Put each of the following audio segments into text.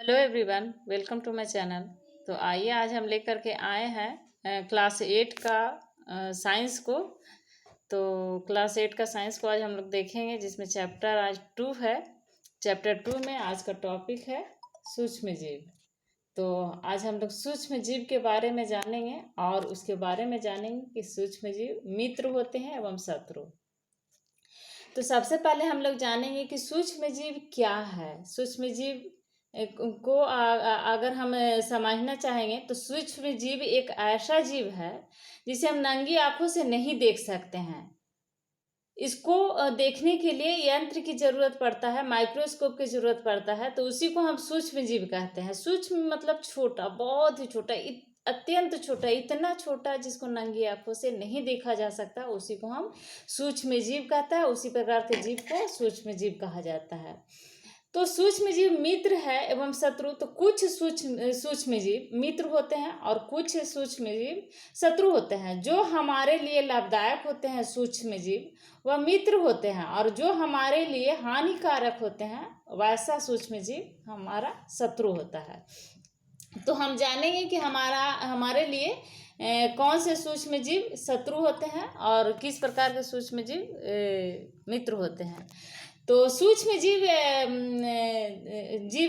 Hello everyone, welcome to my channel. तो आइए आज हम लेकर के आए हैं क्लास 8 का साइंस को। तो क्लास 8 का साइंस को आज हम लोग देखेंगे, जिसमें चैप्टर आज 2 है। चैप्टर 2 में आज का टॉपिक है सूक्ष्म जीव। तो आज हम लोग सूक्ष्म जीव के बारे में जानेंगे और उसके बारे में जानेंगे कि सूक्ष्म जीव मित्र होते हैं एवं शत्रु। तो सबसे पहले हम लोग जानेंगे कि सूक्ष्म जीव क्या है। सूक्ष्म जीव को अगर हम समझना चाहेंगे तो सूक्ष्म जीव एक ऐसा जीव है जिसे हम नंगी आंखों से नहीं देख सकते हैं। इसको देखने के लिए यंत्र की जरूरत पड़ता है, माइक्रोस्कोप की जरूरत पड़ता है। तो उसी को हम सूक्ष्म जीव कहते हैं। सूक्ष्म मतलब छोटा, बहुत ही छोटा, अत्यंत छोटा, इतना छोटा जिसको नंगी आंखों से नहीं देखा जा सकता, उसी को हम सूक्ष्म जीव कहता है। उसी प्रकार के जीव को सूक्ष्म जीव कहा जाता है। तो सूक्ष्म जीव मित्र है एवं शत्रु। तो कुछ सूक्ष्म जीव मित्र होते हैं और कुछ सूक्ष्म जीव शत्रु होते हैं। जो हमारे लिए लाभदायक होते हैं सूक्ष्म जीव वह मित्र होते हैं, और जो हमारे लिए हानिकारक होते हैं वैसा सूक्ष्म जीव हमारा शत्रु होता है। तो हम जानेंगे कि हमारे लिए कौन से सूक्ष्म जीव शत्रु होते हैं और किस प्रकार के सूक्ष्म जीव मित्र होते हैं। तो सूक्ष्म जीव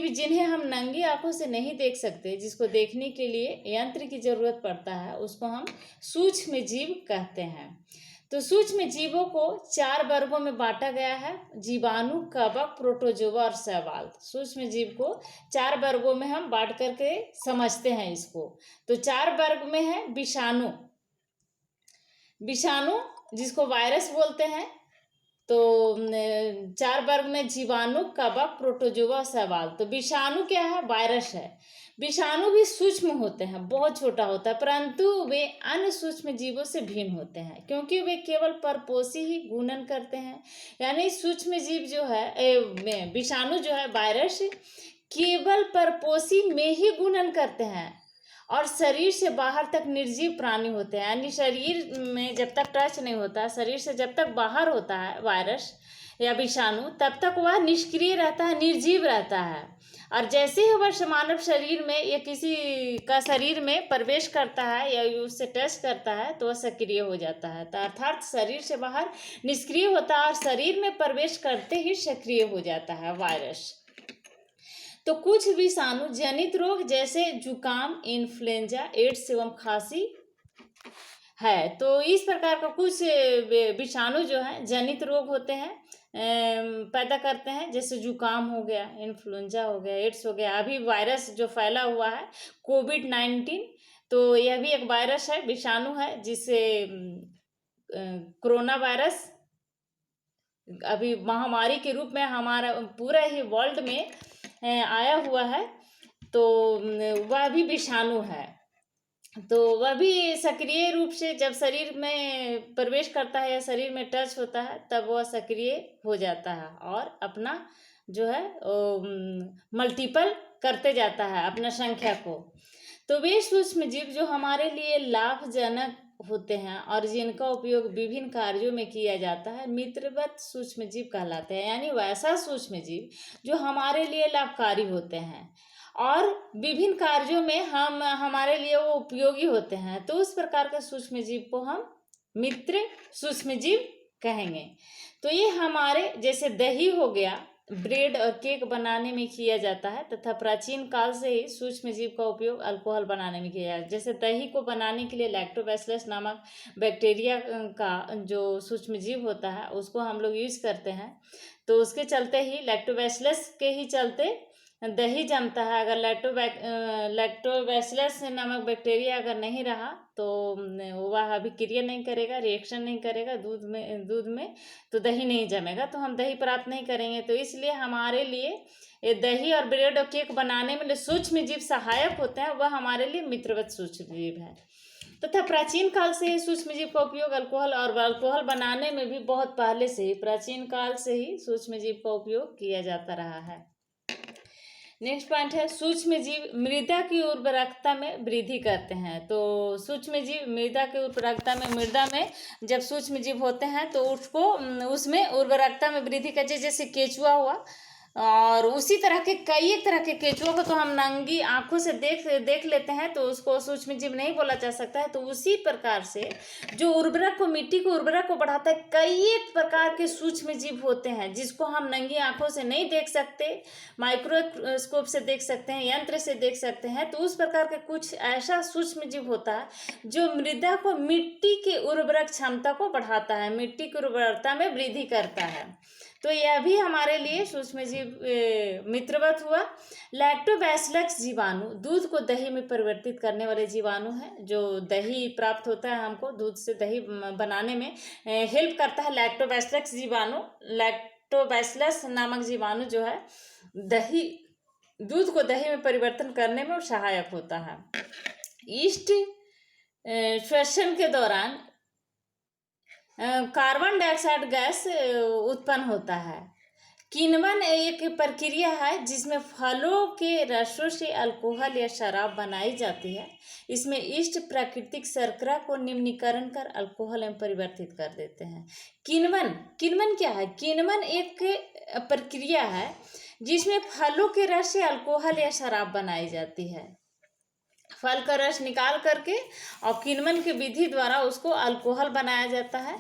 जिन्हें हम नंगी आंखों से नहीं देख सकते, जिसको देखने के लिए यंत्र की जरूरत पड़ता है, उसको हम सूक्ष्म जीव कहते हैं। तो सूक्ष्म जीवों को 4 वर्गों में बांटा गया है: जीवाणु, कवक, प्रोटोजोआ और शैवाल। सूक्ष्म जीव को 4 वर्गों में हम बांट करके समझते हैं इसको। तो 4 वर्ग में है विषाणु। विषाणु जिसको वायरस बोलते हैं। तो 4 वर्ग में जीवाणु, कवक, प्रोटोजोआ, शैवाल। तो विषाणु क्या है? वायरस है। विषाणु भी सूक्ष्म होते हैं, बहुत छोटा होता है, परंतु वे अन्य सूक्ष्म जीवों से भिन्न होते हैं, क्योंकि वे केवल परपोषी ही गुणन करते हैं। यानी सूक्ष्म जीव जो है, विषाणु जो है, वायरस, केवल परपोषी में ही गुणन करते हैं और शरीर से बाहर तक निर्जीव प्राणी होते हैं। यानी शरीर में जब तक टच नहीं होता, शरीर से जब तक बाहर होता है वायरस या विषाणु, तब तक वह निष्क्रिय रहता है, निर्जीव रहता है। और जैसे ही वह मानव शरीर में या किसी का शरीर में प्रवेश करता है या उससे टच करता है तो वह सक्रिय हो जाता है। तो अर्थात शरीर से बाहर निष्क्रिय होता है और शरीर में प्रवेश करते ही सक्रिय हो जाता है वायरस। तो कुछ विषाणु जनित रोग जैसे जुकाम, इन्फ्लुएंजा, एड्स एवं खांसी है। तो इस प्रकार का कुछ विषाणु जो है जनित रोग होते हैं, पैदा करते हैं, जैसे जुकाम हो गया, इन्फ्लुएंजा हो गया, एड्स हो गया। अभी वायरस जो फैला हुआ है कोविड-19, तो यह भी एक वायरस है, विषाणु है, जिससे कोरोना वायरस अभी महामारी के रूप में हमारा पूरा ही वर्ल्ड में आया हुआ है। तो वह भी विषाणु है। तो वह भी सक्रिय रूप से जब शरीर में प्रवेश करता है या शरीर में टच होता है तब वह सक्रिय हो जाता है और अपना जो है मल्टीपल करते जाता है अपना संख्या को। तो वे सूक्ष्म जीव जो हमारे लिए लाभजनक होते हैं और जिनका उपयोग विभिन्न कार्यों में किया जाता है, मित्रवत सूक्ष्म जीव कहलाते हैं। यानी वैसा सूक्ष्म जीव जो हमारे लिए लाभकारी होते हैं और विभिन्न कार्यों में हमारे लिए वो उपयोगी होते हैं। तो उस प्रकार के सूक्ष्म जीव को हम मित्र सूक्ष्म जीव कहेंगे। तो ये हमारे जैसे दही हो गया, ब्रेड और केक बनाने में किया जाता है, तथा प्राचीन काल से ही सूक्ष्म जीव का उपयोग अल्कोहल बनाने में किया जाता है। जैसे दही को बनाने के लिए लैक्टोबैसिलस नामक बैक्टीरिया का जो सूक्ष्म जीव होता है उसको हम लोग यूज करते हैं। तो उसके चलते ही लैक्टोबैसिलस के ही चलते दही जमता है। अगर लैक्टोबैसिलस नामक बैक्टीरिया अगर नहीं रहा तो वह अभिक्रिया नहीं करेगा, रिएक्शन नहीं करेगा दूध में, तो दही नहीं जमेगा, तो हम दही प्राप्त नहीं करेंगे। तो इसलिए हमारे लिए ये दही और ब्रेड और केक बनाने में सूक्ष्म जीव सहायक होते हैं, वह हमारे लिए मित्रवत सूक्ष्म जीव है। तथा प्राचीन काल से सूक्ष्म जीव का उपयोग अल्कोहल बनाने में भी बहुत पहले से ही, प्राचीन काल से ही सूक्ष्म जीव का उपयोग किया जाता रहा है। नेक्स्ट पॉइंट है सूक्ष्म जीव मृदा की उर्वरकता में वृद्धि करते हैं। तो सूक्ष्म जीव मृदा की उर्वरकता में, मृदा में जब सूक्ष्म जीव होते हैं तो उसमें उर्वरकता में वृद्धि करते हैं। जैसे केचुआ हुआ, और उसी तरह के कई एक तरह के केंचुओं को तो हम नंगी आंखों से देख लेते हैं, तो उसको सूक्ष्म जीव नहीं बोला जा सकता है। तो उसी प्रकार से जो उर्वरक को, मिट्टी को उर्वरक को बढ़ाता है, कई एक प्रकार के सूक्ष्म जीव होते हैं जिसको हम नंगी आंखों से नहीं देख सकते, माइक्रोस्कोप से देख सकते हैं, यंत्र से देख सकते हैं। तो उस प्रकार के कुछ ऐसा सूक्ष्म जीव होता है जो मृदा को, मिट्टी के उर्वरक क्षमता को बढ़ाता है, मिट्टी की उर्वरता में वृद्धि करता है। तो यह भी हमारे लिए सूक्ष्म जीव मित्रवत हुआ। लैक्टोबैसिलस जीवाणु दूध को दही में परिवर्तित करने वाले जीवाणु हैं। जो दही प्राप्त होता है हमको, दूध से दही बनाने में हेल्प करता है लैक्टोबैसिलस जीवाणु। लैक्टोबैसिलस नामक जीवाणु जो है दूध को दही में परिवर्तन करने में सहायक होता है। ईस्ट श्वसन के दौरान कार्बन डाइऑक्साइड गैस उत्पन्न होता है। किण्वन एक प्रक्रिया है जिसमें फलों के रसों से अल्कोहल या शराब बनाई जाती है। इसमें ईस्ट प्राकृतिक शर्करा को निम्नीकरण कर अल्कोहल में परिवर्तित कर देते हैं। किण्वन क्या है? किण्वन एक प्रक्रिया है जिसमें फलों के रस से अल्कोहल या शराब बनाई जाती है। फल का रस निकाल करके और किण्वन की विधि द्वारा उसको अल्कोहल बनाया जाता है,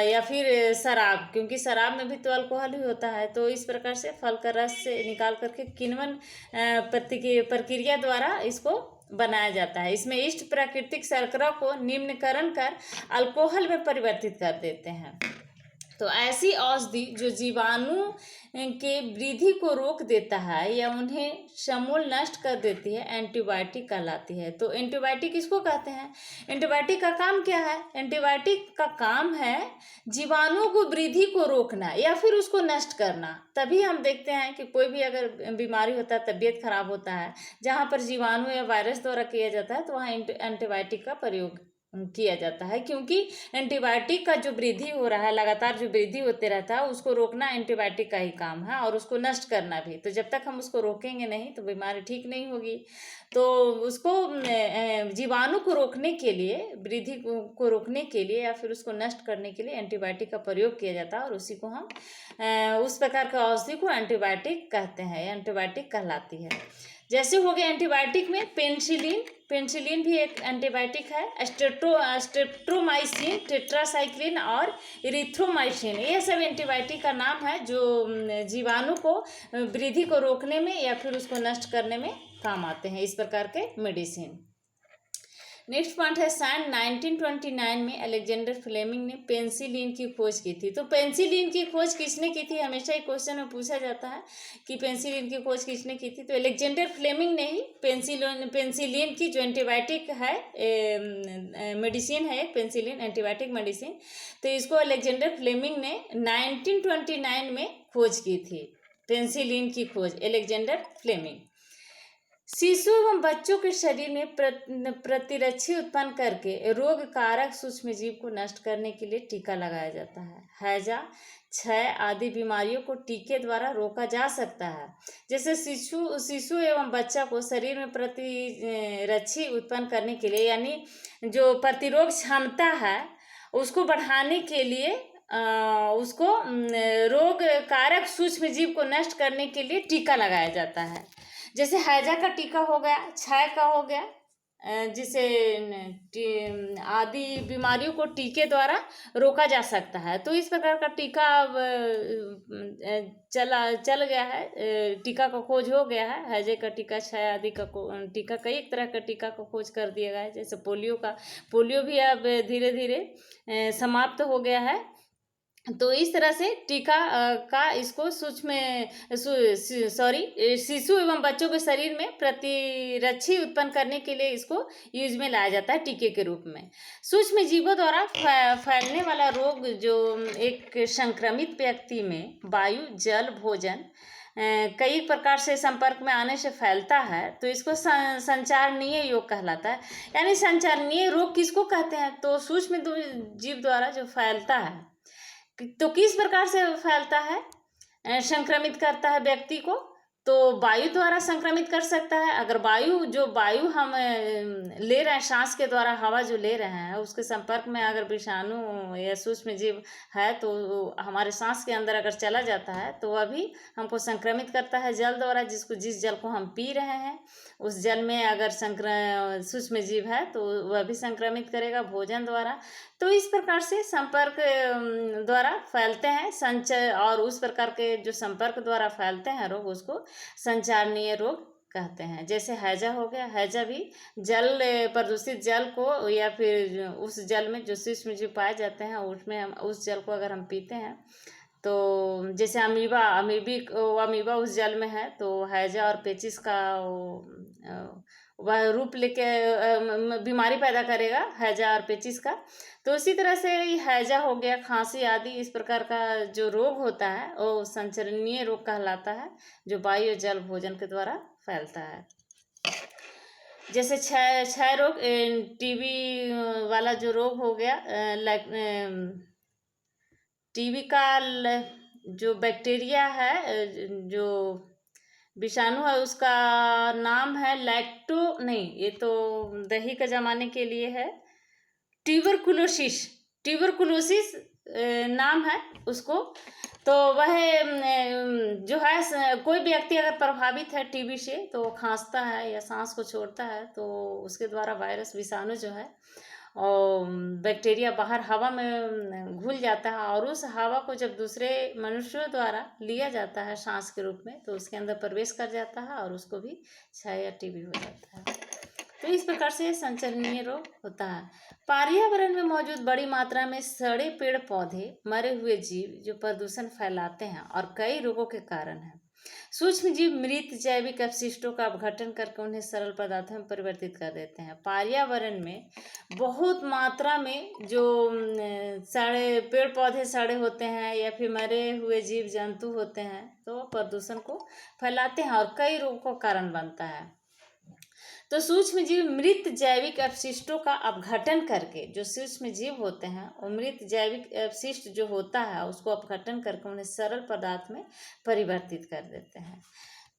या फिर शराब, क्योंकि शराब में भी तो अल्कोहल ही होता है। तो इस प्रकार से फल का रस से निकाल करके किण्वन प्रक्रिया द्वारा इसको बनाया जाता है। इसमें ईस्ट प्राकृतिक शर्करा को निम्नीकरण कर अल्कोहल में परिवर्तित कर देते हैं। तो ऐसी औषधि जो जीवाणु के वृद्धि को रोक देता है या उन्हें समूल नष्ट कर देती है, एंटीबायोटिक कहलाती है। तो एंटीबायोटिक किसको कहते हैं? एंटीबायोटिक का काम क्या है? एंटीबायोटिक का काम है जीवाणुओं को वृद्धि को रोकना या फिर उसको नष्ट करना। तभी हम देखते हैं कि कोई भी अगर बीमारी होता है, तबीयत खराब होता है, जहाँ पर जीवाणु या वायरस द्वारा किया जाता है, तो वहाँ एंटीबायोटिक का प्रयोग किया जाता है। क्योंकि एंटीबायोटिक का जो वृद्धि हो रहा है, लगातार जो वृद्धि होते रहता है, उसको रोकना एंटीबायोटिक का ही काम है, और उसको नष्ट करना भी। तो जब तक हम उसको रोकेंगे नहीं तो बीमारी ठीक नहीं होगी। तो उसको जीवाणु को रोकने के लिए, वृद्धि को रोकने के लिए या फिर उसको नष्ट करने के लिए एंटीबायोटिक का प्रयोग किया जाता है, और उसी को हम उस प्रकार का औषधि को एंटीबायोटिक कहते हैं, एंटीबायोटिक कहलाती है। जैसे हो गया एंटीबायोटिक में पेनिसिलिन भी एक एंटीबायोटिक है। स्ट्रेप्टोमाइसिन, टेट्रासाइक्लिन और इरिथ्रोमाइसिन, ये सब एंटीबायोटिक का नाम है जो जीवाणु को वृद्धि को रोकने में या फिर उसको नष्ट करने में काम आते हैं, इस प्रकार के मेडिसिन। नेक्स्ट पॉइंट है सन 1929 में अलेक्जेंडर फ्लेमिंग ने पेनिसिलिन की खोज की थी। तो पेनिसिलिन की खोज किसने की थी? हमेशा एक क्वेश्चन में पूछा जाता है कि पेनिसिलिन की खोज किसने की थी। तो अलेक्जेंडर फ्लेमिंग ने ही पेनिसिलिन की जो एंटीबायोटिक है, मेडिसिन है, पेनिसिलिन एंटीबायोटिक मेडिसिन, तो इसको अलेक्जेंडर फ्लेमिंग ने 1929 में खोज की थी। पेनिसिलिन की खोज अलेक्जेंडर फ्लेमिंग। शिशु एवं बच्चों के शरीर में प्रतिरक्षी उत्पन्न करके रोग कारक सूक्ष्म जीव को नष्ट करने के लिए टीका लगाया जाता है। हैजा, क्षय आदि बीमारियों को टीके द्वारा रोका जा सकता है। जैसे शिशु एवं बच्चा को शरीर में प्रतिरक्षी उत्पन्न करने के लिए, यानी जो प्रतिरोध क्षमता है उसको बढ़ाने के लिए, उसको रोग कारक सूक्ष्म जीव को नष्ट करने के लिए टीका लगाया जाता है। जैसे हैजा का टीका हो गया, क्षय का हो गया, जिसे आदि बीमारियों को टीके द्वारा रोका जा सकता है। तो इस प्रकार का टीका चल गया है, टीका का खोज हो गया है। हैजे का टीका, क्षय आदि का टीका, कई एक तरह का टीका का खोज कर दिया गया है। जैसे पोलियो भी अब धीरे धीरे समाप्त हो गया है। तो इस तरह से टीका का इसको शिशु एवं बच्चों के शरीर में प्रतिरक्षी उत्पन्न करने के लिए इसको यूज में लाया जाता है टीके के रूप में। सूक्ष्म जीवों द्वारा फैलने वाला रोग जो एक संक्रमित व्यक्ति में वायु, जल, भोजन कई प्रकार से संपर्क में आने से फैलता है, तो इसको संचारणीय रोग कहलाता है। यानी संचारणीय रोग किसको कहते हैं? तो सूक्ष्म जीव द्वारा जो फैलता है, तो किस प्रकार से फैलता है, संक्रमित करता है व्यक्ति को? तो वायु द्वारा संक्रमित कर सकता है। अगर वायु हम ले रहे हैं, सांस के द्वारा हवा जो ले रहे हैं, उसके संपर्क में अगर विषाणु या सूक्ष्म जीव है तो हमारे सांस के अंदर अगर चला जाता है तो वह भी हमको संक्रमित करता है जल द्वारा। जिस जल को हम पी रहे हैं उस जल में अगर सूक्ष्म जीव है तो वह भी संक्रमित करेगा भोजन द्वारा। तो इस प्रकार से संपर्क द्वारा फैलते हैं संचय, और उस प्रकार के जो संपर्क द्वारा फैलते हैं रोग उसको संचारणीय रोग कहते हैं। जैसे हैजा हो गया, हैजा भी प्रदूषित जल को या फिर उस जल में जो सूक्ष्म जीव पाए जाते हैं उसमें हम उस जल को अगर हम पीते हैं तो जैसे अमीबा उस जल में है तो हैजा और पेचिस का वह रूप लेके बीमारी पैदा करेगा, हैजा और पेचिस का। तो इसी तरह से हैजा हो गया, खांसी आदि इस प्रकार का जो रोग होता है वो संचरणीय रोग कहलाता है, जो वायु जल भोजन के द्वारा फैलता है। जैसे क्षय रोग, टीबी वाला जो रोग हो गया, टीबी का जो बैक्टीरिया है, जो विषाणु है उसका नाम है ये तो दही का जमाने के लिए है, ट्यूबरकुलोसिस नाम है उसको। तो वह जो है कोई व्यक्ति अगर प्रभावित है टीबी से तो वो खांसता है या सांस को छोड़ता है तो उसके द्वारा वायरस विषाणु जो है और बैक्टीरिया बाहर हवा में घुल जाता है, और उस हवा को जब दूसरे मनुष्यों द्वारा लिया जाता है सांस के रूप में तो उसके अंदर प्रवेश कर जाता है और उसको भी क्षय या टीबी हो जाता है। तो इस प्रकार से संचरणीय रोग होता है। पर्यावरण में मौजूद बड़ी मात्रा में सड़े पेड़ पौधे, मरे हुए जीव जो प्रदूषण फैलाते हैं और कई रोगों के कारण हैं। सूक्ष्म जीव मृत जैविक अपशिष्टों का अपघटन करके उन्हें सरल पदार्थों में परिवर्तित कर देते हैं। पर्यावरण में बहुत मात्रा में जो सड़े पेड़ पौधे सड़े होते हैं या फिर मरे हुए जीव जंतु होते हैं तो प्रदूषण को फैलाते हैं और कई रोगों का कारण बनता है। तो सूक्ष्म जीव मृत जैविक अपशिष्टों का अपघटन करके, जो सूक्ष्म जीव होते हैं वो मृत जैविक अपशिष्ट जो होता है उसको अपघटन करके उन्हें सरल पदार्थ में परिवर्तित कर देते हैं।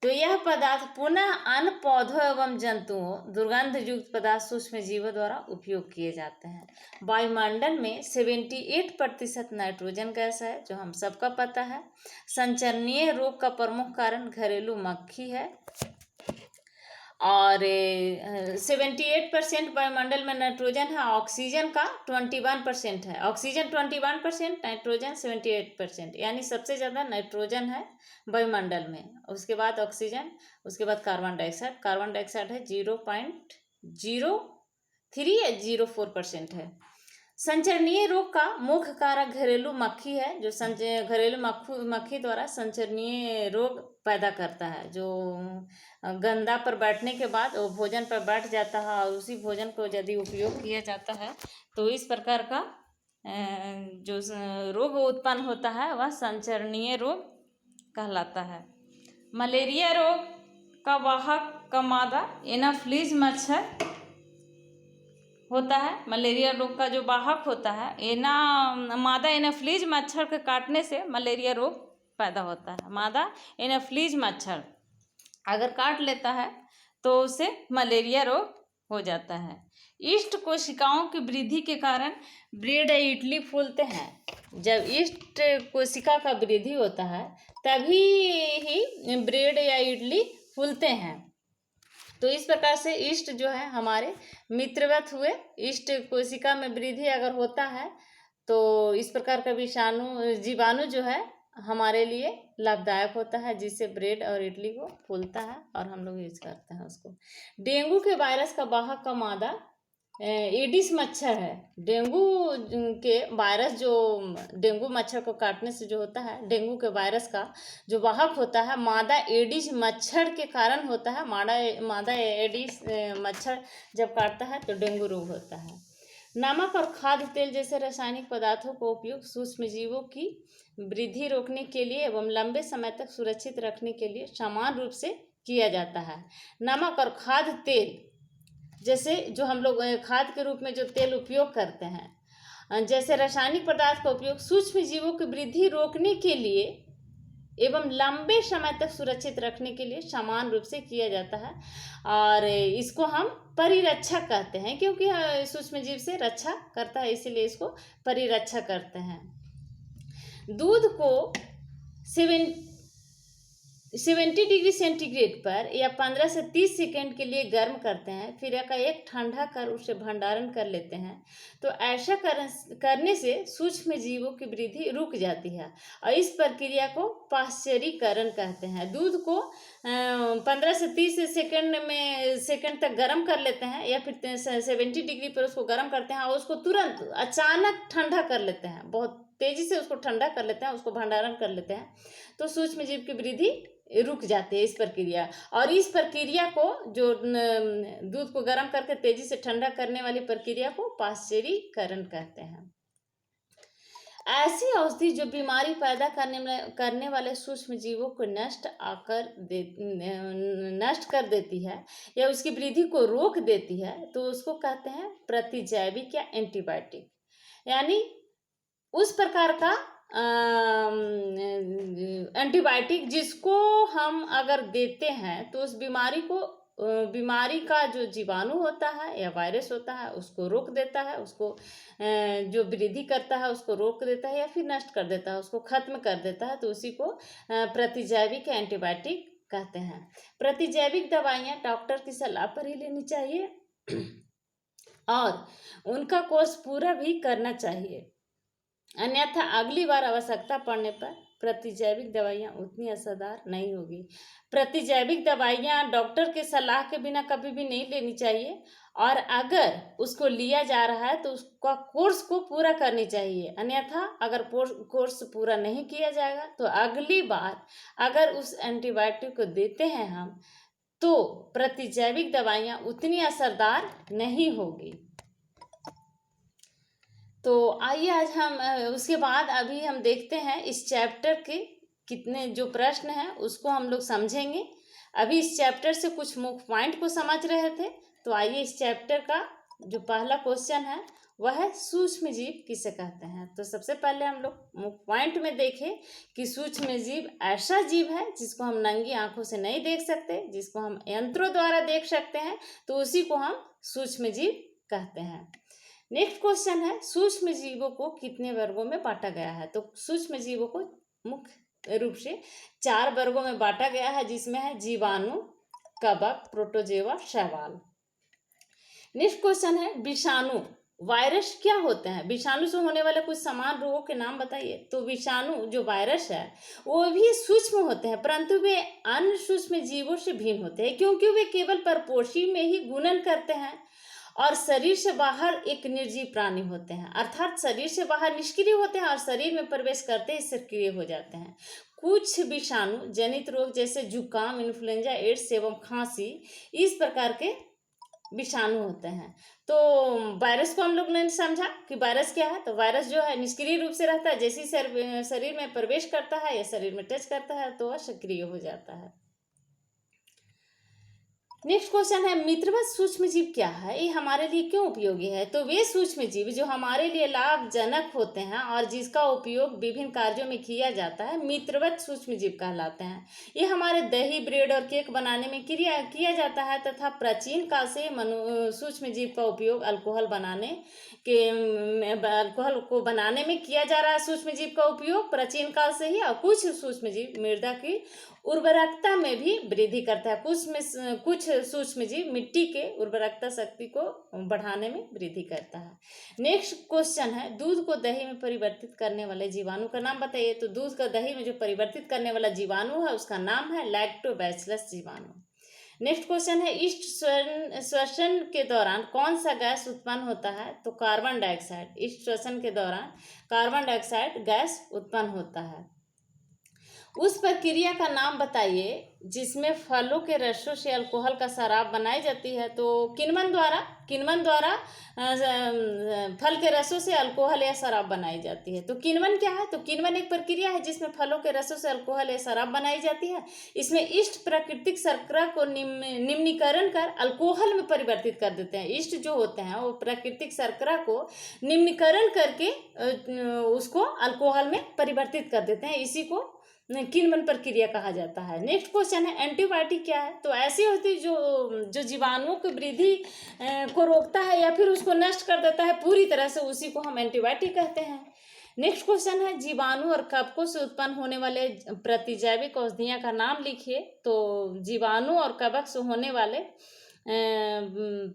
तो यह पदार्थ पुनः अन्य पौधों एवं जंतुओं दुर्गंध युक्त पदार्थ सूक्ष्म जीवों द्वारा उपयोग किए जाते हैं। वायुमंडल में 78% नाइट्रोजन गैस है जो हम सबका पता है। संचरणीय रोग का प्रमुख कारण घरेलू मक्खी है और 78% वायुमंडल में नाइट्रोजन है। ऑक्सीजन का 21% है, ऑक्सीजन 21%, नाइट्रोजन 78%, यानी सबसे ज़्यादा नाइट्रोजन है वायुमंडल में, उसके बाद ऑक्सीजन, उसके बाद कार्बन डाइऑक्साइड है 0.03 या 0.4% है। संचरणीय रोग का मुख्य कारक घरेलू मक्खी है, जो घरेलू मक्खी द्वारा संचरणीय रोग पैदा करता है। जो गंदा पर बैठने के बाद वो भोजन पर बैठ जाता है और उसी भोजन को यदि उपयोग किया जाता है तो इस प्रकार का जो रोग उत्पन्न होता है वह संचरणीय रोग कहलाता है। मलेरिया रोग का वाहक का मादा एनाफ्लीज मच्छर होता है। मलेरिया रोग का जो वाहक होता है मादा एनाफ्लीज मच्छर के काटने से मलेरिया रोग पैदा होता है। मादा एनाफ्लीज मच्छर अगर काट लेता है तो उसे मलेरिया रोग हो जाता है। ईस्ट कोशिकाओं की वृद्धि के कारण ब्रेड या इडली फूलते हैं। जब ईस्ट कोशिका का वृद्धि होता है तभी ही ब्रेड या इडली फूलते हैं। तो इस प्रकार से ईस्ट जो है हमारे मित्रवत हुए। ईस्ट कोशिका में वृद्धि अगर होता है तो इस प्रकार का जीवाणु जो है हमारे लिए लाभदायक होता है, जिससे ब्रेड और इडली को फूलता है और हम लोग यूज करते हैं उसको। डेंगू के वायरस का वाहक का मादा एडिस मच्छर है। डेंगू के वायरस जो डेंगू मच्छर को काटने से जो होता है, डेंगू के वायरस का जो वाहक होता है मादा एडिस मच्छर के कारण होता है। मादा एडिस मच्छर जब काटता है तो डेंगू रोग होता है। नमक और खाद्य तेल जैसे रासायनिक पदार्थों का उपयोग सूक्ष्म जीवों की वृद्धि रोकने के लिए एवं लंबे समय तक सुरक्षित रखने के लिए समान रूप से किया जाता है। नमक और खाद्य तेल जैसे जो हम लोग खाद के रूप में जो तेल उपयोग करते हैं, जैसे रासायनिक पदार्थ का उपयोग सूक्ष्म जीवों की वृद्धि रोकने के लिए एवं लंबे समय तक सुरक्षित रखने के लिए समान रूप से किया जाता है। और इसको हम परिरक्षा कहते हैं, क्योंकि सूक्ष्म जीव से रक्षा करता है, इसीलिए इसको परिरक्षा करते हैं। दूध को 70 डिग्री सेंटीग्रेड पर या 15 से 30 सेकंड के लिए गर्म करते हैं, फिर एक ठंडा कर उसे भंडारण कर लेते हैं। तो ऐसा करने से सूक्ष्म जीवों की वृद्धि रुक जाती है और इस प्रक्रिया को पाश्चरीकरण कहते हैं। दूध को 15 से 30 सेकंड तक गर्म कर लेते हैं या फिर 70 डिग्री पर उसको गर्म करते हैं और उसको तुरंत अचानक ठंडा कर लेते हैं, बहुत तेजी से उसको ठंडा कर लेते हैं, उसको भंडारण कर लेते हैं। तो सूक्ष्म जीव की वृद्धि रुक जाती है इस प्रक्रिया। और इस प्रक्रिया को, जो दूध को गर्म करके तेजी से ठंडा करने वाली प्रक्रिया को पाश्चरीकरण कहते हैं। ऐसी औषधि जो बीमारी पैदा करने वाले सूक्ष्म जीवों को नष्ट कर देती है या उसकी वृद्धि को रोक देती है, तो उसको कहते हैं प्रतिजैविक या एंटीबायोटिक। यानी उस प्रकार का एंटीबायोटिक जिसको हम अगर देते हैं तो उस बीमारी का जो जीवाणु होता है या वायरस होता है उसको रोक देता है, उसको जो वृद्धि करता है उसको रोक देता है या फिर नष्ट कर देता है, उसको खत्म कर देता है। तो उसी को प्रतिजैविक एंटीबायोटिक कहते हैं। प्रतिजैविक दवाइयाँ डॉक्टर की सलाह पर ही लेनी चाहिए और उनका कोर्स पूरा भी करना चाहिए, अन्यथा अगली बार आवश्यकता पड़ने पर प्रतिजैविक दवाइयाँ उतनी असरदार नहीं होगी। प्रतिजैविक दवाइयाँ डॉक्टर के सलाह के बिना कभी भी नहीं लेनी चाहिए और अगर उसको लिया जा रहा है तो उसका कोर्स को पूरा करनी चाहिए, अन्यथा अगर कोर्स पूरा नहीं किया जाएगा तो अगली बार अगर उस एंटीबायोटिक को देते हैं हम तो प्रतिजैविक दवाइयाँ उतनी असरदार नहीं होगी। तो आइए आज हम उसके बाद अभी हम देखते हैं इस चैप्टर के कितने जो प्रश्न हैं उसको हम लोग समझेंगे। अभी इस चैप्टर से कुछ मुख्य पॉइंट को समझ रहे थे, तो आइए इस चैप्टर का जो पहला क्वेश्चन है वह है सूक्ष्म जीव किसे कहते हैं। तो सबसे पहले हम लोग मुख्य पॉइंट में देखें कि सूक्ष्म जीव ऐसा जीव है जिसको हम नंगी आंखों से नहीं देख सकते, जिसको हम यंत्रों द्वारा देख सकते हैं, तो उसी को हम सूक्ष्म जीव कहते हैं। नेक्स्ट क्वेश्चन है सूक्ष्म जीवों को कितने वर्गों में बांटा गया है। तो सूक्ष्म जीवों को मुख्य रूप से 4 वर्गों में बांटा गया है, जिसमें है जीवाणु, कवक, प्रोटोजोआ, शैवाल। नेक्स्ट क्वेश्चन है विषाणु, वायरस क्या होते हैं। विषाणु से होने वाले कुछ समान रोगों के नाम बताइए। तो विषाणु जो वायरस है वो भी सूक्ष्म होते हैं, परंतु वे अन्य सूक्ष्म जीवों से भिन्न होते हैं, क्योंकि वे केवल परपोषी में ही गुणन करते हैं और शरीर से बाहर एक निर्जीव प्राणी होते हैं, अर्थात शरीर से बाहर निष्क्रिय होते हैं और शरीर में प्रवेश करते ही सक्रिय हो जाते हैं। कुछ विषाणु जनित रोग जैसे जुकाम, इन्फ्लुएंजा, एड्स एवं खांसी इस प्रकार के विषाणु होते हैं। तो वायरस को हम लोग ने समझा कि वायरस क्या है। तो वायरस जो है निष्क्रिय रूप से रहता है, जैसे ही शरीर में प्रवेश करता है या शरीर में टच करता है तो वह सक्रिय हो जाता है। नेक्स्ट क्वेश्चन है मित्रवत सूक्ष्म जीव क्या है, ये हमारे लिए क्यों उपयोगी है। तो वे सूक्ष्म जीव जो हमारे लिए लाभजनक होते हैं और जिसका उपयोग विभिन्न कार्यों में किया जाता है मित्रवत सूक्ष्म जीव कहलाते हैं। ये हमारे दही, ब्रेड और केक बनाने में किया जाता है तथा प्राचीन काल से सूक्ष्म जीव का उपयोग अल्कोहल को बनाने में किया जा रहा है। सूक्ष्म जीव का उपयोग प्राचीन काल से ही, और कुछ सूक्ष्म जीव मृदा की उर्वरकता में भी वृद्धि करता है। कुछ सूक्ष्म जीव मिट्टी के उर्वरकता शक्ति को बढ़ाने में वृद्धि करता है। नेक्स्ट क्वेश्चन है दूध को दही में परिवर्तित करने वाले जीवाणु का नाम बताइए। तो दूध का दही में जो परिवर्तित करने वाला जीवाणु है उसका नाम है लैक्टोबैसिलस जीवाणु। नेक्स्ट क्वेश्चन है ईस्ट श्वसन के दौरान कौन सा गैस उत्पन्न होता है। तो कार्बन डाइऑक्साइड। ईस्ट श्वसन के दौरान कार्बन डाइऑक्साइड गैस उत्पन्न होता है। उस प्रक्रिया का नाम बताइए जिसमें फलों के रसों से अल्कोहल का शराब बनाई जाती है। तो किण्वन द्वारा फल के रसों से अल्कोहल या शराब बनाई जाती है। तो किण्वन क्या है। तो किण्वन एक प्रक्रिया है जिसमें फलों के रसों से अल्कोहल या शराब बनाई जाती है। इसमें ईस्ट प्राकृतिक शर्करा को निम्नीकरण कर अल्कोहल में परिवर्तित कर देते हैं। ईस्ट जो होते हैं वो प्राकृतिक शर्करा को निम्नीकरण करके उसको अल्कोहल में परिवर्तित कर देते हैं। इसी को किण्वन प्रक्रिया कहा जाता है। नेक्स्ट क्वेश्चन है एंटीबायोटिक क्या है? तो ऐसी होती है जो जीवाणुओं की वृद्धि को रोकता है या फिर उसको नष्ट कर देता है पूरी तरह से, उसी को हम एंटीबायोटिक कहते हैं। नेक्स्ट क्वेश्चन है जीवाणु और कवकों से उत्पन्न होने वाले प्रतिजैविक औषधियाँ का नाम लिखिए। तो जीवाणु और कवक से होने वाले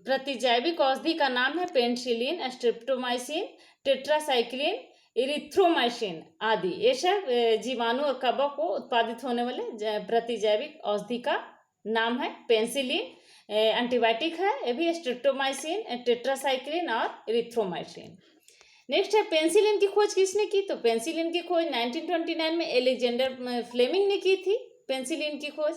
प्रतिजैविक औषधि का नाम है पेनिसिलिन, स्ट्रेप्टोमाइसिन, टेट्रासाइक्लिन, इरिथ्रोमाइसिन आदि। ये सब जीवाणु और कवक को उत्पादित होने वाले प्रतिजैविक औषधि का नाम है। पेनिसिलिन एंटीबायोटिक है, ये भी स्ट्रेप्टोमाइसिन, टेट्रासाइक्लिन और इरिथ्रोमाइसिन। नेक्स्ट है पेनिसिलिन की खोज किसने की? तो पेनिसिलिन की खोज 1929 में एलेक्जेंडर फ्लेमिंग ने की थी पेनिसिलिन की खोज।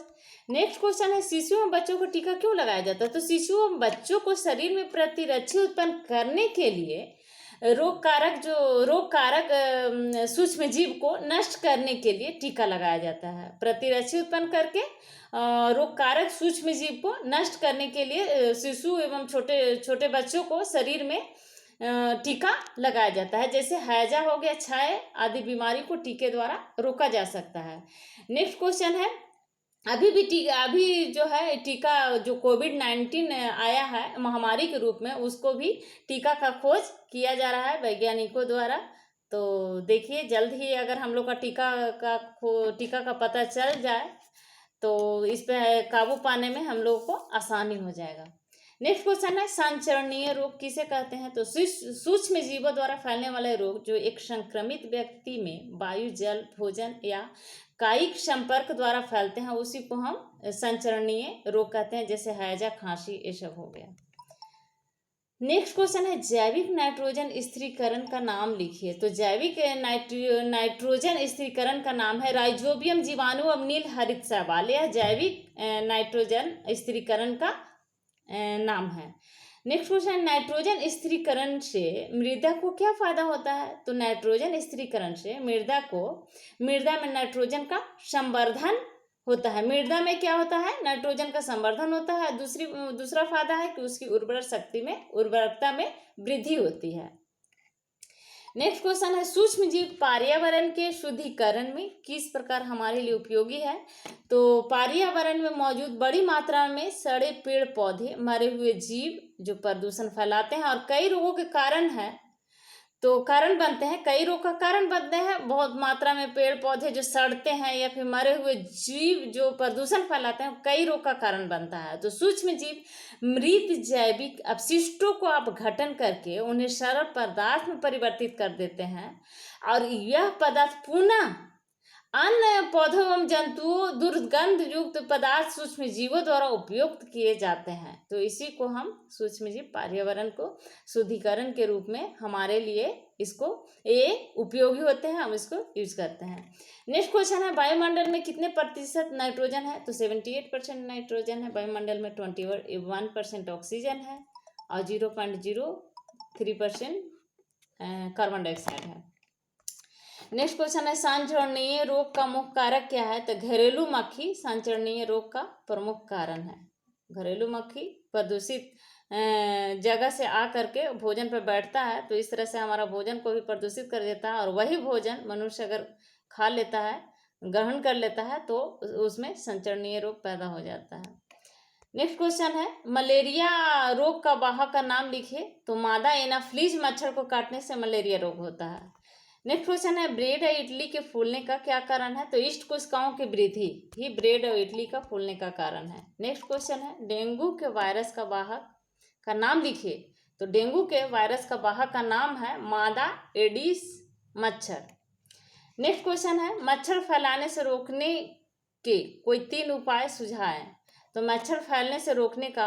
नेक्स्ट क्वेश्चन है शिशुओं और बच्चों को टीका क्यों लगाया जाता है? तो शिशुओं और बच्चों को शरीर में प्रतिरक्षी उत्पन्न करने के लिए रोग कारक सूक्ष्म जीव को नष्ट करने के लिए टीका लगाया जाता है। प्रतिरक्षी उत्पन्न करके रोग कारक सूक्ष्म जीव को नष्ट करने के लिए शिशु एवं छोटे छोटे बच्चों को शरीर में टीका लगाया जाता है। जैसे हैजा हो गया, क्षय आदि बीमारी को टीके द्वारा रोका जा सकता है। नेक्स्ट क्वेश्चन है अभी जो है टीका जो कोविड-19 आया है महामारी के रूप में, उसको भी टीका का खोज किया जा रहा है वैज्ञानिकों द्वारा। तो देखिए जल्द ही अगर हम लोग का टीका का पता चल जाए तो इस पे काबू पाने में हम लोगों को आसानी हो जाएगा। नेक्स्ट क्वेश्चन है संचरणीय रोग किसे कहते हैं? तो सूक्ष्म जीवों द्वारा फैलने वाले रोग जो एक संक्रमित व्यक्ति में वायु, जल, भोजन या कायिक संपर्क द्वारा फैलते हैं, उसी को हम संचरणीय रोग कहते हैं। जैसे हैजा, खांसी, ये सब हो गया। नेक्स्ट क्वेश्चन है जैविक नाइट्रोजन स्थिरीकरण का नाम लिखिए। तो जैविक नाइट्रोजन स्थिरीकरण का नाम है राइजोबियम जीवाणु अवनील हरित शैवाल। यह जैविक नाइट्रोजन स्थिरीकरण का नाम है। नेक्स्ट क्वेश्चन नाइट्रोजन स्थिरीकरण से मृदा को क्या फायदा होता है? तो नाइट्रोजन स्थिरीकरण से मृदा में नाइट्रोजन का संवर्धन होता है। मृदा में क्या होता है? नाइट्रोजन का संवर्धन होता है। दूसरा फायदा है कि उसकी उर्वरकता में वृद्धि होती है। नेक्स्ट क्वेश्चन है सूक्ष्म जीव पर्यावरण के शुद्धिकरण में किस प्रकार हमारे लिए उपयोगी है? तो पर्यावरण में मौजूद बड़ी मात्रा में सड़े पेड़ पौधे, मरे हुए जीव जो प्रदूषण फैलाते हैं और कई रोगों के कारण बनते हैं। कई रोग का कारण बनते हैं। बहुत मात्रा में पेड़ पौधे जो सड़ते हैं या फिर मरे हुए जीव जो प्रदूषण फैलाते हैं, कई रोग का कारण बनता है। तो सूक्ष्म जीव मृत जैविक अपशिष्टों को अपघटन करके उन्हें सरल पदार्थ में परिवर्तित कर देते हैं और यह पदार्थ पुनः अन्य पौधों एवं जंतुओं दुर्गंध युक्त पदार्थ सूक्ष्म जीवों द्वारा उपयोग किए जाते हैं। तो इसी को हम सूक्ष्म जीव पर्यावरण को शुद्धिकरण के रूप में हमारे लिए ये उपयोगी होते हैं, हम इसको यूज करते हैं। नेक्स्ट क्वेश्चन है वायुमंडल में कितने प्रतिशत नाइट्रोजन है? तो 78% नाइट्रोजन है वायुमंडल में, 21% ऑक्सीजन है और 0.03% कार्बन डाइऑक्साइड है। नेक्स्ट क्वेश्चन है संचरणीय रोग का मुख्य कारक क्या है? तो घरेलू मक्खी संचरणीय रोग का प्रमुख कारण है। घरेलू मक्खी प्रदूषित जगह से आ करके भोजन पर बैठता है, तो इस तरह से हमारा भोजन को भी प्रदूषित कर देता है और वही भोजन मनुष्य अगर खा लेता है, ग्रहण कर लेता है, तो उसमें संचरणीय रोग पैदा हो जाता है। नेक्स्ट क्वेश्चन है मलेरिया रोग का वाहक का नाम लिखिए। तो मादा एनाफ्लीज मच्छर को काटने से मलेरिया रोग होता है। नेक्स्ट क्वेश्चन है ब्रेड और इडली के फूलने का क्या कारण है? तो ईस्ट कोशिकाओं की वृद्धि ही ब्रेड और इडली का फूलने का कारण है। नेक्स्ट क्वेश्चन है डेंगू के वायरस का वाहक का नाम लिखिए। तो डेंगू के वायरस का वाहक का नाम है मादा एडिस मच्छर। नेक्स्ट क्वेश्चन है मच्छर फैलाने से रोकने के कोई 3 उपाय सुझाएं। तो मच्छर फैलने से रोकने का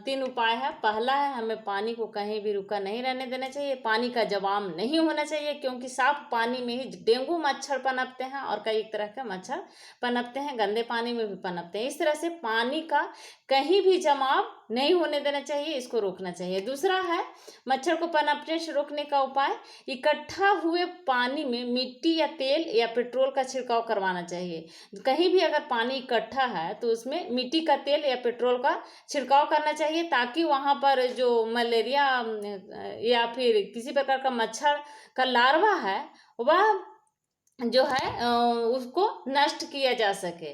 3 उपाय है। पहला है हमें पानी को कहीं भी रुका नहीं रहने देना चाहिए। पानी का जमाव नहीं होना चाहिए, क्योंकि साफ पानी में ही डेंगू मच्छर पनपते हैं और कई तरह के मच्छर पनपते हैं, गंदे पानी में भी पनपते हैं। इस तरह से पानी का कहीं भी जमाव नहीं होने देना चाहिए, इसको रोकना चाहिए। दूसरा है मच्छर को पनपने से रोकने का उपाय, इकट्ठा हुए पानी में मिट्टी या तेल या पेट्रोल का छिड़काव करवाना चाहिए। कहीं भी अगर पानी इकट्ठा है तो उसमें मिट्टी का तेल या पेट्रोल का छिड़काव करना चाहिए, ताकि वहाँ पर जो मलेरिया या फिर किसी प्रकार का मच्छर का लार्वा है वह जो है उसको नष्ट किया जा सके।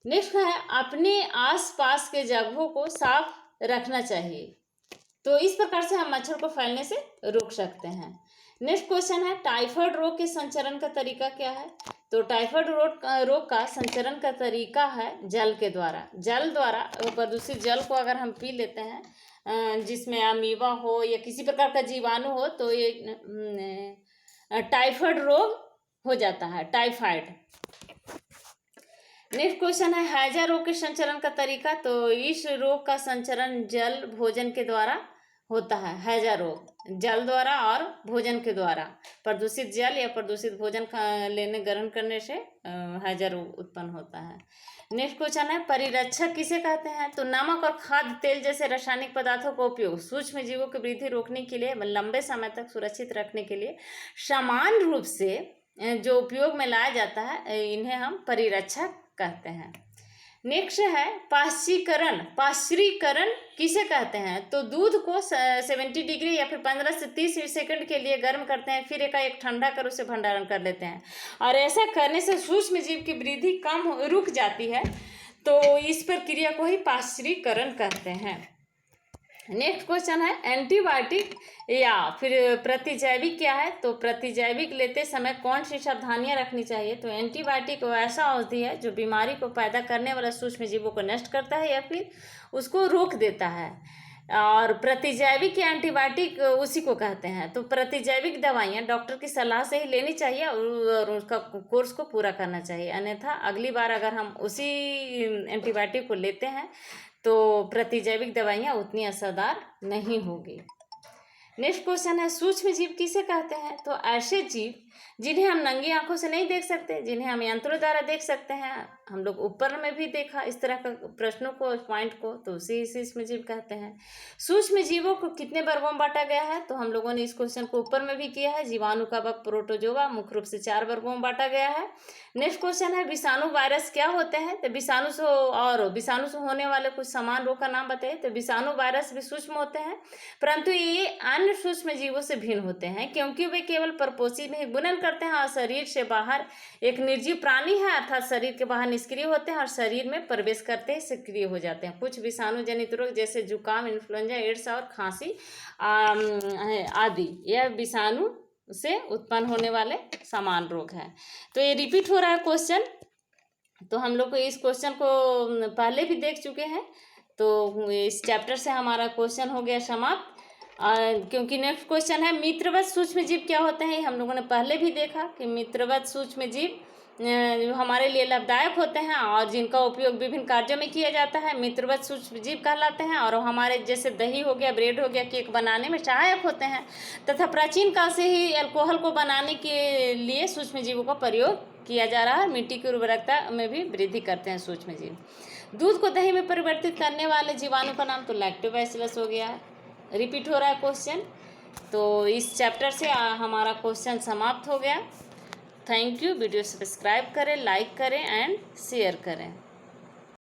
नेक्स्ट है अपने आसपास के जगहों को साफ रखना चाहिए। तो इस प्रकार से हम मच्छर को फैलने से रोक सकते हैं। नेक्स्ट क्वेश्चन है टाइफाइड रोग के संचरण का तरीका क्या है। तो टाइफाइड रोग का संचरण का तरीका है जल के द्वारा। जल द्वारा प्रदूषित जल को अगर हम पी लेते हैं जिसमें अमीबा हो या किसी प्रकार का जीवाणु हो तो ये टाइफाइड रोग हो जाता है, टाइफाइड। नेक्स्ट क्वेश्चन है हैजा रोग के संचरण का तरीका। तो इस रोग का संचरण जल भोजन के द्वारा होता है। हैजा रोग जल द्वारा और भोजन के द्वारा, प्रदूषित जल या प्रदूषित भोजन लेने ग्रहण करने से हैजा रोग उत्पन्न होता है। नेक्स्ट क्वेश्चन है परिरक्षक किसे कहते हैं। तो नमक और खाद्य तेल जैसे रासायनिक पदार्थों का उपयोग सूक्ष्म जीवों की वृद्धि रोकने के लिए, लंबे समय तक सुरक्षित रखने के लिए समान रूप से जो उपयोग में लाया जाता है, इन्हें हम परिरक्षक कहते हैं। नेक्स्ट है पाश्चरीकरण किसे कहते हैं। तो दूध को 70 डिग्री या फिर 15 से 30 सेकंड के लिए गर्म करते हैं, फिर एक ठंडा कर उसे भंडारण कर लेते हैं, और ऐसा करने से सूक्ष्म जीव की वृद्धि रुक जाती है। तो इस प्रक्रिया को ही पाश्चरीकरण कहते हैं। नेक्स्ट क्वेश्चन है एंटीबायोटिक या फिर प्रतिजैविक क्या है। तो प्रतिजैविक लेते समय कौन सी सावधानियां रखनी चाहिए। तो एंटीबायोटिक वो ऐसा औषधि है जो बीमारी को पैदा करने वाले सूक्ष्म जीवों को नष्ट करता है या फिर उसको रोक देता है, और प्रतिजैविक या एंटीबायोटिक उसी को कहते हैं। तो प्रतिजैविक दवाइयाँ डॉक्टर की सलाह से ही लेनी चाहिए और उसका कोर्स को पूरा करना चाहिए, अन्यथा अगली बार अगर हम उसी एंटीबायोटिक को लेते हैं तो प्रतिजैविक दवाइयाँ उतनी असरदार नहीं होगी। नेक्स्ट क्वेश्चन है सूक्ष्म जीव किसे कहते हैं। तो ऐसे जीव जिन्हें हम नंगी आंखों से नहीं देख सकते, जिन्हें हम यंत्रों द्वारा देख सकते हैं। हम लोग ऊपर में भी देखा इस तरह का प्रश्नों को, पॉइंट को, तो उसे सूक्ष्म जीव कहते हैं। सूक्ष्म जीवों को कितने वर्गों में बांटा गया है। तो हम लोगों ने इस क्वेश्चन को ऊपर में भी किया है। जीवाणु, कवक, प्रोटोजोआ मुख्य रूप से 4 वर्गों में बांटा गया है। नेक्स्ट क्वेश्चन है विषाणु वायरस क्या होते हैं। तो विषाणु से होने वाले कुछ समान रोग का नाम बताइए। तो विषाणु वायरस भी सूक्ष्म होते हैं, परंतु ये अन्य सूक्ष्म जीवों से भिन्न होते हैं क्योंकि वे केवल परपोषी में ही गुणन करते हैं और शरीर से बाहर एक निर्जीव प्राणी है, अर्थात शरीर के बाहर निष्क्रिय होते हैं और शरीर में प्रवेश करते ही सक्रिय हो जाते हैं। कुछ विषाणु जनित रोग जैसे जुकाम, इन्फ्लुएंजा, एड्स और खांसी आदि यह विषाणु से उत्पन्न होने वाले समान रोग हैं। तो ये रिपीट हो रहा है क्वेश्चन, तो हम लोग को इस क्वेश्चन को पहले भी देख चुके हैं। तो इस चैप्टर से हमारा क्वेश्चन हो गया समाप्त। क्योंकि नेक्स्ट क्वेश्चन है मित्रवत सूक्ष्म जीव क्या होते हैं। हम लोगों ने पहले भी देखा कि मित्रवत सूक्ष्म जीव जो हमारे लिए लाभदायक होते हैं और जिनका उपयोग विभिन्न कार्यों में किया जाता है, मित्रवत सूक्ष्म जीव कहलाते हैं। और हमारे जैसे दही हो गया, ब्रेड हो गया, केक बनाने में सहायक होते हैं तथा प्राचीन काल से ही अल्कोहल को बनाने के लिए सूक्ष्म जीवों का प्रयोग किया जा रहा है। मिट्टी की उर्वरकता में भी वृद्धि करते हैं सूक्ष्म जीव। दूध को दही में परिवर्तित करने वाले जीवाणु का नाम तो लैक्टोबैसिलस हो गया है। रिपीट हो रहा है क्वेश्चन। तो इस चैप्टर से हमारा क्वेश्चन समाप्त हो गया। Thank you. वीडियो सब्सक्राइब करें, लाइक करें एंड शेयर करें।